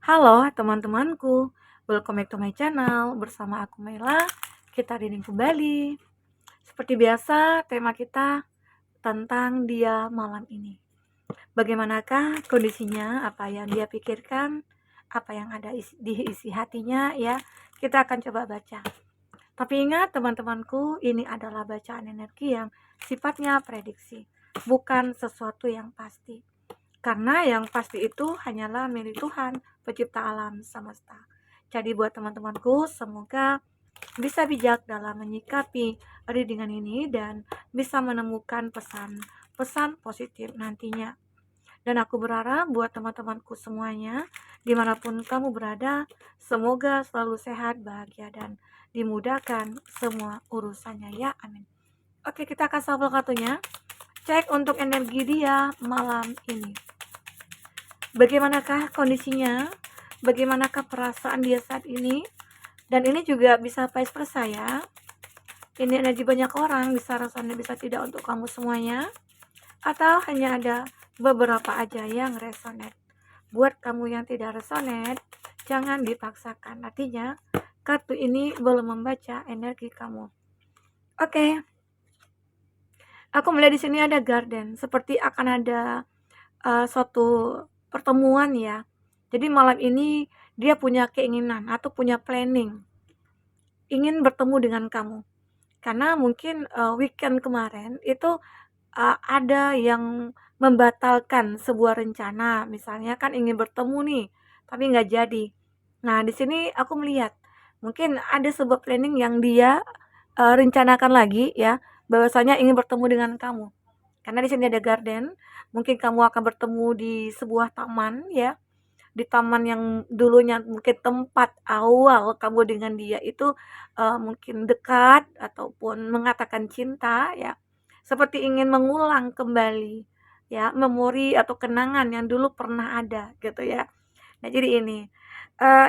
Halo teman-temanku, welcome back to my channel. Bersama aku Mela, kita reading kembali. Seperti biasa, tema kita tentang dia malam ini. Bagaimanakah kondisinya, apa yang dia pikirkan, apa yang ada di isi hatinya ya. Kita akan coba baca. Tapi ingat teman-temanku, ini adalah bacaan energi yang sifatnya prediksi, bukan sesuatu yang pasti. Karena yang pasti itu hanyalah milik Tuhan, pencipta alam semesta. Jadi buat teman-temanku, semoga bisa bijak dalam menyikapi readingan ini dan bisa menemukan pesan-pesan positif nantinya. Dan aku berharap buat teman-temanku semuanya, dimanapun kamu berada, semoga selalu sehat, bahagia, dan dimudahkan semua urusannya ya, amin. Oke, kita akan shuffle kartunya. Cek untuk energi dia malam ini. Bagaimanakah kondisinya, bagaimanakah perasaan dia saat ini, dan ini juga bisa vice versa ya. Ini energi banyak orang, bisa resonate bisa tidak untuk kamu semuanya, atau hanya ada beberapa aja yang resonate. Buat kamu yang tidak resonate, jangan dipaksakan, artinya kartu ini belum membaca energi kamu. Oke. Aku melihat di sini ada garden, seperti akan ada suatu pertemuan ya. Jadi malam ini dia punya keinginan atau punya planning ingin bertemu dengan kamu. Karena mungkin weekend kemarin itu ada yang membatalkan sebuah rencana, misalnya kan ingin bertemu nih, tapi nggak jadi. Nah, di sini aku melihat mungkin ada sebuah planning yang dia rencanakan lagi ya, bahwasanya ingin bertemu dengan kamu. Karena di sini ada garden, mungkin kamu akan bertemu di sebuah taman ya, di taman yang dulunya mungkin tempat awal kamu dengan dia itu mungkin dekat ataupun mengatakan cinta ya, seperti ingin mengulang kembali ya memori atau kenangan yang dulu pernah ada gitu ya. Nah jadi ini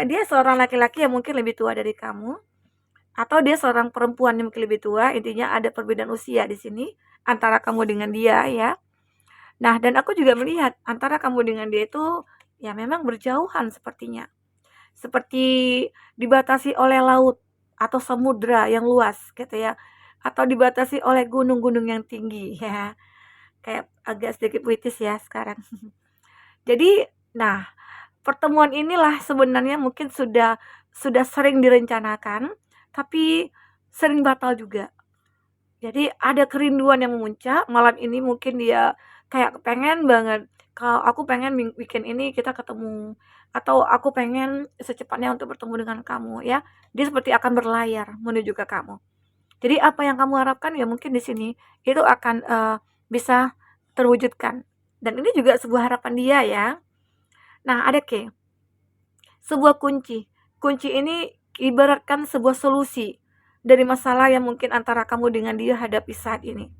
dia seorang laki-laki yang mungkin lebih tua dari kamu, atau dia seorang perempuan yang mungkin lebih tua. Intinya ada perbedaan usia di sini antara kamu dengan dia ya. Nah, dan aku juga melihat antara kamu dengan dia itu ya memang berjauhan sepertinya. Seperti dibatasi oleh laut atau samudra yang luas gitu ya. Atau dibatasi oleh gunung-gunung yang tinggi ya. Kayak agak sedikit puitis ya sekarang. Jadi, nah, pertemuan inilah sebenarnya mungkin sudah sering direncanakan, tapi sering batal juga. Jadi ada kerinduan yang memuncak, malam ini mungkin dia kayak pengen banget, kalau aku pengen weekend ini kita ketemu, atau aku pengen secepatnya untuk bertemu dengan kamu ya. Dia seperti akan berlayar menuju ke kamu. Jadi apa yang kamu harapkan ya mungkin di sini itu akan bisa terwujudkan. Dan ini juga sebuah harapan dia ya. Nah, ada sebuah kunci. Kunci ini ibaratkan sebuah solusi dari masalah yang mungkin antara kamu dengan dia hadapi saat ini.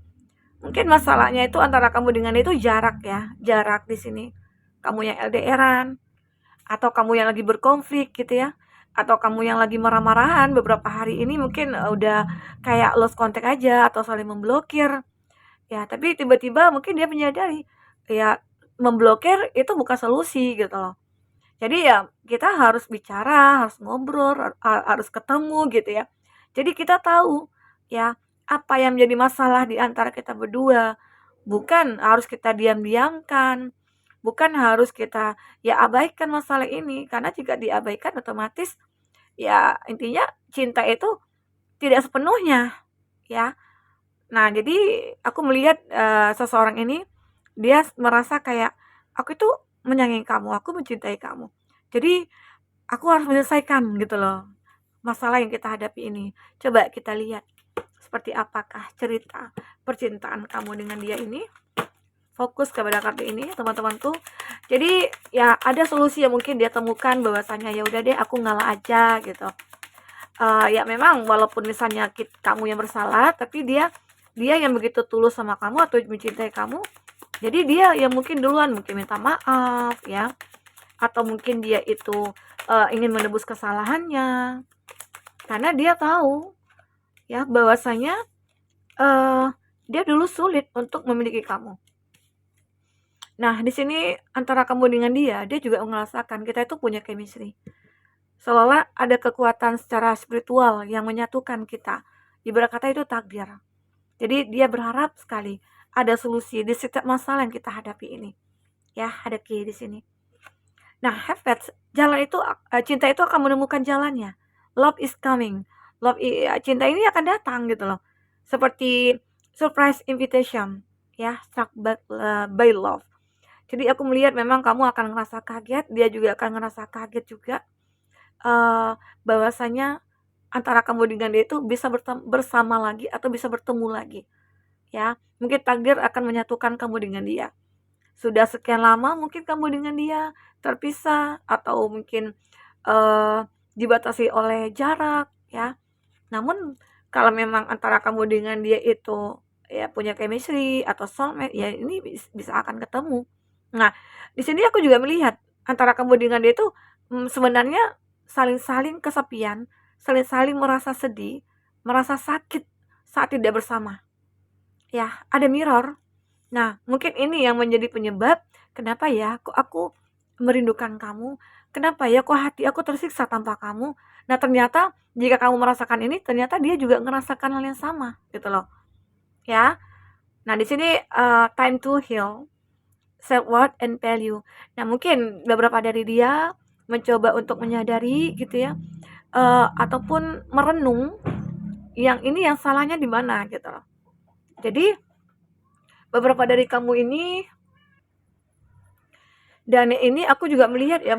Mungkin masalahnya itu antara kamu dengan dia itu jarak ya, jarak di sini. Kamu yang LDRan, atau kamu yang lagi berkonflik gitu ya, atau kamu yang lagi marah-marahan beberapa hari ini mungkin udah kayak lost contact aja atau saling memblokir. Ya, tapi tiba-tiba mungkin dia menyadari ya memblokir itu bukan solusi gitu loh. Jadi ya kita harus bicara, harus ngobrol, harus ketemu gitu ya. Jadi kita tahu ya apa yang menjadi masalah di antara kita berdua. Bukan harus kita diam-diamkan, bukan harus kita ya abaikan masalah ini, karena jika diabaikan otomatis ya intinya cinta itu tidak sepenuhnya ya. Nah, jadi aku melihat seseorang ini dia merasa kayak aku itu menyayangi kamu, aku mencintai kamu. Jadi aku harus menyelesaikan gitu loh masalah yang kita hadapi ini. Coba kita lihat seperti apakah cerita percintaan kamu dengan dia ini. Fokus kepada kartu ini teman-temanku. Jadi ya ada solusi yang mungkin dia temukan bahwasanya ya udah deh aku ngalah aja gitu. Ya memang walaupun misalnya kamu yang bersalah, tapi dia yang begitu tulus sama kamu atau mencintai kamu. Jadi dia yang mungkin duluan mungkin minta maaf ya, atau mungkin dia itu ingin menebus kesalahannya karena dia tahu ya bahwasanya dia dulu sulit untuk memiliki kamu. Nah, di sini antara kamu dengan dia juga merasakan kita itu punya chemistry. Seolah ada kekuatan secara spiritual yang menyatukan kita. Ibarat kata itu takdir. Jadi dia berharap sekali ada solusi di setiap masalah yang kita hadapi ini. Ya, ada key di sini. Nah, have faith. Jalan itu cinta itu akan menemukan jalannya. Love is coming. Cinta ini akan datang gitu loh. Seperti surprise invitation, ya, struck by love. Jadi aku melihat memang kamu akan ngerasa kaget, dia juga akan ngerasa kaget juga. Bahwasanya antara kamu dengan dia itu bisa bersama lagi atau bisa bertemu lagi. Ya, mungkin takdir akan menyatukan kamu dengan dia. Sudah sekian lama mungkin kamu dengan dia terpisah atau mungkin dibatasi oleh jarak, ya. Namun kalau memang antara kamu dengan dia itu ya punya chemistry atau soulmate, ya ini bisa akan ketemu. Nah, di sini aku juga melihat antara kamu dengan dia itu sebenarnya saling-saling kesepian, saling-saling merasa sedih, merasa sakit saat tidak bersama. Ya, ada mirror. Nah, mungkin ini yang menjadi penyebab kenapa ya kok aku merindukan kamu, kenapa ya kok hati aku tersiksa tanpa kamu. Nah, ternyata jika kamu merasakan ini, ternyata dia juga merasakan hal yang sama, gitu loh. Ya. Nah, di sini time to heal, self worth and value. Nah, mungkin beberapa dari dia mencoba untuk menyadari gitu ya, ataupun merenung yang ini yang salahnya di mana gitu loh. Jadi beberapa dari kamu ini dan ini aku juga melihat ya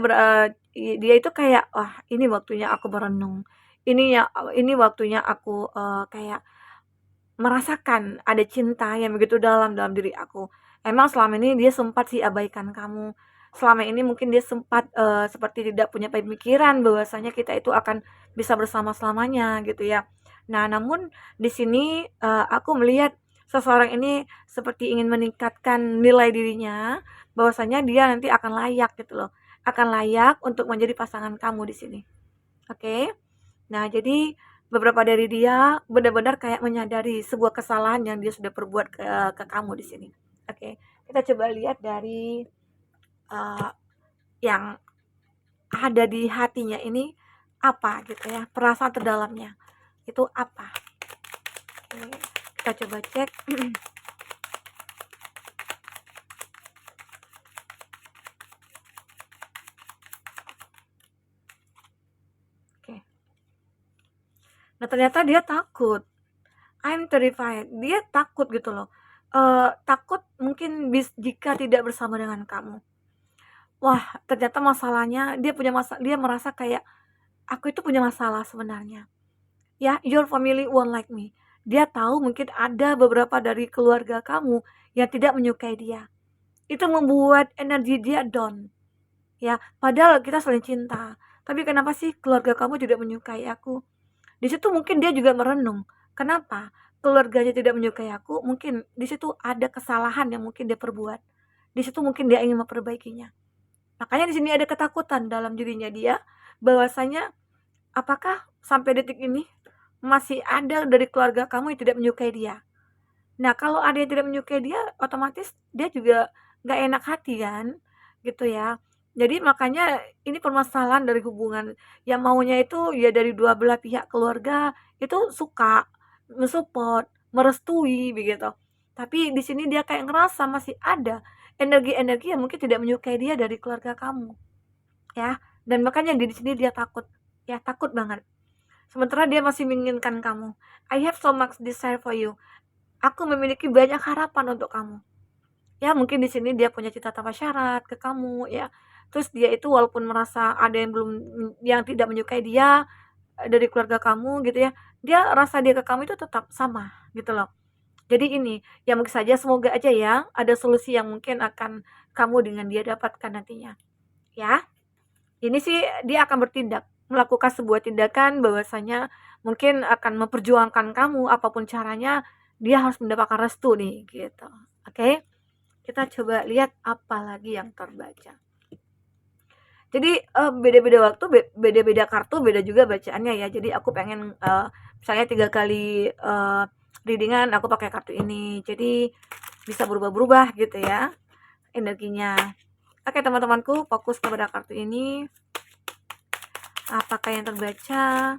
dia itu kayak, "Wah, ini waktunya aku merenung. Ini waktunya aku, kayak merasakan ada cinta yang begitu dalam dalam diri aku." Emang selama ini dia sempat sih abaikan kamu. Selama ini mungkin dia sempat, seperti tidak punya pemikiran bahwasanya kita itu akan bisa bersama selamanya gitu ya. Nah, namun di sini, aku melihat seseorang ini seperti ingin meningkatkan nilai dirinya, bahwasanya dia nanti akan layak gitu loh, akan layak untuk menjadi pasangan kamu di sini. Oke? Nah, jadi beberapa dari dia benar-benar kayak menyadari sebuah kesalahan yang dia sudah perbuat ke kamu di sini. Oke, kita coba lihat dari uh, yang ada di hatinya ini apa gitu ya, perasaan terdalamnya itu apa. Oke, kita coba cek. Oke. Nah, ternyata dia takut. I'm terrified. Dia takut gitu loh. Takut mungkin jika tidak bersama dengan kamu. Wah, ternyata masalahnya dia merasa kayak aku itu punya masalah sebenarnya. Ya, your family won't like me. Dia tahu mungkin ada beberapa dari keluarga kamu yang tidak menyukai dia. Itu membuat energi dia down. Ya, padahal kita saling cinta. Tapi kenapa sih keluarga kamu tidak menyukai aku? Di situ mungkin dia juga merenung. Kenapa? Keluarganya tidak menyukai aku, mungkin di situ ada kesalahan yang mungkin dia perbuat. Di situ mungkin dia ingin memperbaikinya. Makanya di sini ada ketakutan dalam dirinya dia bahwasanya apakah sampai detik ini masih ada dari keluarga kamu yang tidak menyukai dia. Nah, kalau ada yang tidak menyukai dia, otomatis dia juga nggak enak hati kan, gitu ya. Jadi makanya ini permasalahan dari hubungan yang maunya itu ya dari dua belah pihak keluarga itu suka, mensupport, merestui begitu. Tapi di sini dia kayak ngerasa masih ada energi-energi yang mungkin tidak menyukai dia dari keluarga kamu, ya. Dan makanya di sini dia takut, ya takut banget. Sementara dia masih menginginkan kamu. I have so much desire for you. Aku memiliki banyak harapan untuk kamu. Ya, mungkin di sini dia punya cita tanpa syarat ke kamu ya. Terus dia itu walaupun merasa ada yang tidak menyukai dia dari keluarga kamu gitu ya. Dia rasa dia ke kamu itu tetap sama gitu loh. Jadi ini, ya mungkin saja semoga aja ya ada solusi yang mungkin akan kamu dengan dia dapatkan nantinya. Ya. Ini sih dia akan bertindak, melakukan sebuah tindakan bahwasanya mungkin akan memperjuangkan kamu apapun caranya, dia harus mendapatkan restu nih gitu. Oke. Kita coba lihat apa lagi yang terbaca. Jadi beda-beda waktu, beda-beda kartu, beda juga bacaannya ya. Jadi aku pengen misalnya 3 kali readingan aku pakai kartu ini. Jadi bisa berubah-berubah gitu ya. energinya. Oke teman-temanku, fokus kepada kartu ini. Apakah yang terbaca?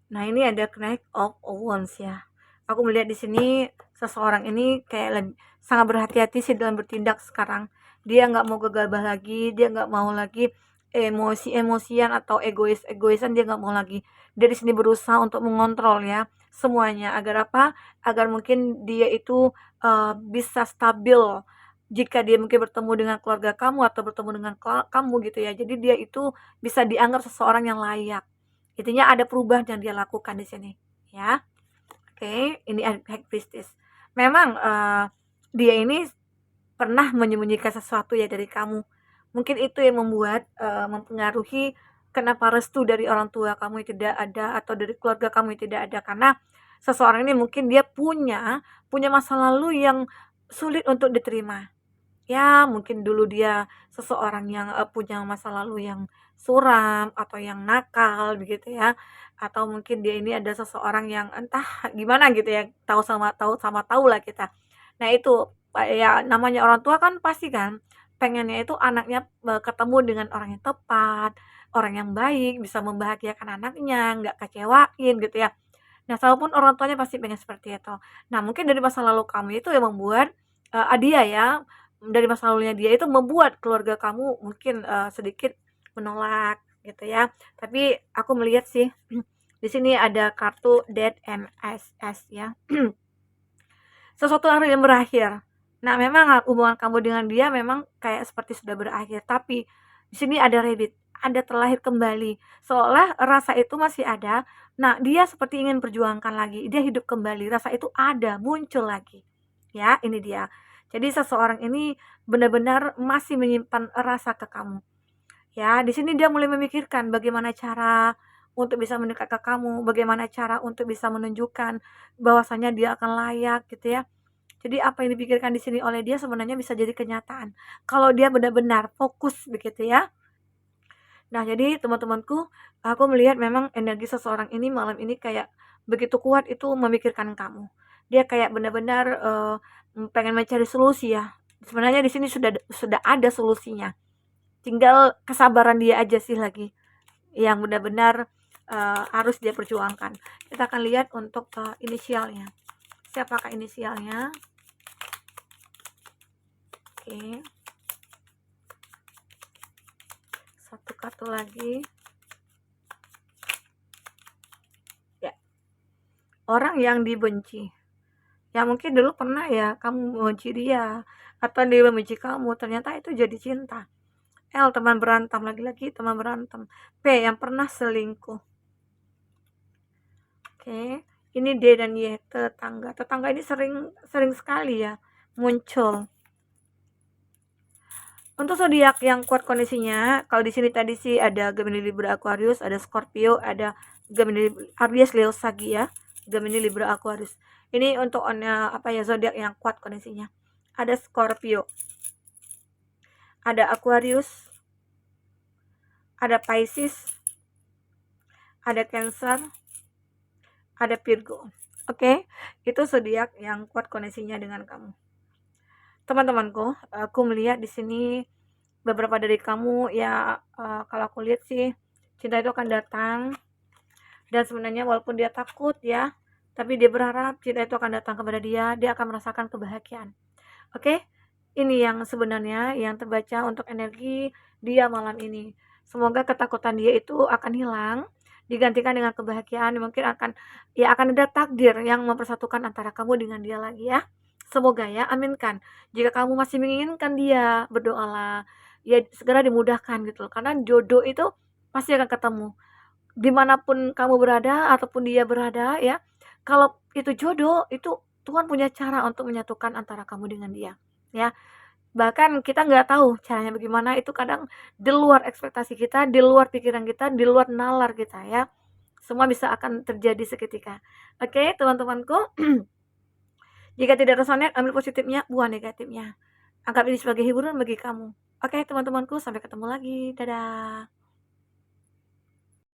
Nah, ini ada Knight of Wands ya. Aku melihat di sini seseorang ini kayak sangat berhati-hati sih dalam bertindak sekarang. Dia nggak mau gegabah lagi, dia nggak mau lagi emosi-emosian atau egois-egoisan, dia nggak mau lagi. Dia di sini berusaha untuk mengontrol ya semuanya. Agar apa? Agar mungkin dia itu bisa stabil jika dia mungkin bertemu dengan keluarga kamu atau bertemu dengan kamu gitu ya. Jadi dia itu bisa dianggap seseorang yang layak. Intinya ada perubahan yang dia lakukan di sini, ya. Oke, ini High Priestess. Memang dia ini pernah menyembunyikan sesuatu ya dari kamu. Mungkin itu yang membuat mempengaruhi kenapa restu dari orang tua kamu yang tidak ada atau dari keluarga kamu yang tidak ada, karena seseorang ini mungkin dia punya masa lalu yang sulit untuk diterima. Ya, mungkin dulu dia seseorang yang punya masa lalu yang suram atau yang nakal begitu ya. Atau mungkin dia ini ada seseorang yang entah gimana gitu ya, tahu lah kita. Nah, itu ya namanya orang tua kan pasti kan pengennya itu anaknya ketemu dengan orang yang tepat, orang yang baik, bisa membahagiakan anaknya, nggak kecewain gitu ya. Nah, walaupun orang tuanya pasti pengen seperti itu. Nah, mungkin dari masa lalu kamu itu yang membuat dia ya, dari masa lalunya dia itu membuat keluarga kamu mungkin sedikit menolak gitu ya. Tapi aku melihat sih di sini ada kartu Death and SS ya. Sesuatu yang berakhir. Nah, memang hubungan kamu dengan dia memang kayak seperti sudah berakhir, tapi di sini ada rabbit, ada terlahir kembali. Seolah rasa itu masih ada. Nah, dia seperti ingin perjuangkan lagi. Dia hidup kembali. Rasa itu ada, muncul lagi. Ya, ini dia. Jadi seseorang ini benar-benar masih menyimpan rasa ke kamu. Ya, di sini dia mulai memikirkan bagaimana cara untuk bisa mendekat ke kamu, bagaimana cara untuk bisa menunjukkan bahwasanya dia akan layak gitu ya. Jadi apa yang dipikirkan di sini oleh dia sebenarnya bisa jadi kenyataan kalau dia benar-benar fokus begitu ya. Nah, jadi teman-temanku, aku melihat memang energi seseorang ini malam ini kayak begitu kuat itu memikirkan kamu. Dia kayak benar-benar pengen mencari solusi ya. Sebenarnya di sini sudah ada solusinya. Tinggal kesabaran dia aja sih lagi yang benar-benar harus dia perjuangkan. Kita akan lihat untuk inisialnya. Siapakah inisialnya? Oke. Satu kartu lagi. Ya. Orang yang dibenci. Ya mungkin dulu pernah ya kamu membenci dia atau dia membenci kamu, ternyata itu jadi cinta. L, teman berantem, lagi-lagi teman berantem. P, yang pernah selingkuh. Oke, ini D dan Y, tetangga. Tetangga ini sering sekali ya muncul. Untuk zodiak yang kuat kondisinya, kalau di sini tadi sih ada Gemini, Libra, Aquarius, ada Scorpio, ada Gemini, Aries, Leo, Sagi ya. Gemini, Libra, Aquarius. Ini untuk apa ya, zodiak yang kuat kondisinya. Ada Scorpio, ada Aquarius, ada Pisces, ada Cancer, ada Virgo. Oke, itu zodiak yang kuat kondisinya dengan kamu. Teman-temanku, aku melihat di sini beberapa dari kamu ya, kalau aku lihat sih cinta itu akan datang, dan sebenarnya walaupun dia takut ya, tapi dia berharap cinta itu akan datang kepada dia akan merasakan kebahagiaan. Oke, ini yang sebenarnya yang terbaca untuk energi dia malam ini. Semoga ketakutan dia itu akan hilang, digantikan dengan kebahagiaan. Mungkin akan ada takdir yang mempersatukan antara kamu dengan dia lagi ya. Semoga ya, aminkan. Jika kamu masih menginginkan dia, berdoalah ya segera dimudahkan gitu loh. Karena jodoh itu pasti akan ketemu dimanapun kamu berada ataupun dia berada ya. Kalau itu jodoh, itu Tuhan punya cara untuk menyatukan antara kamu dengan dia ya. Bahkan kita nggak tahu caranya bagaimana, itu kadang di luar ekspektasi kita, di luar pikiran kita, di luar nalar kita ya. Semua bisa akan terjadi seketika. Oke, teman-temanku. Jika tidak resonate, ambil positifnya, buang negatifnya. Anggap ini sebagai hiburan bagi kamu. Oke teman-temanku, sampai ketemu lagi. Dadah.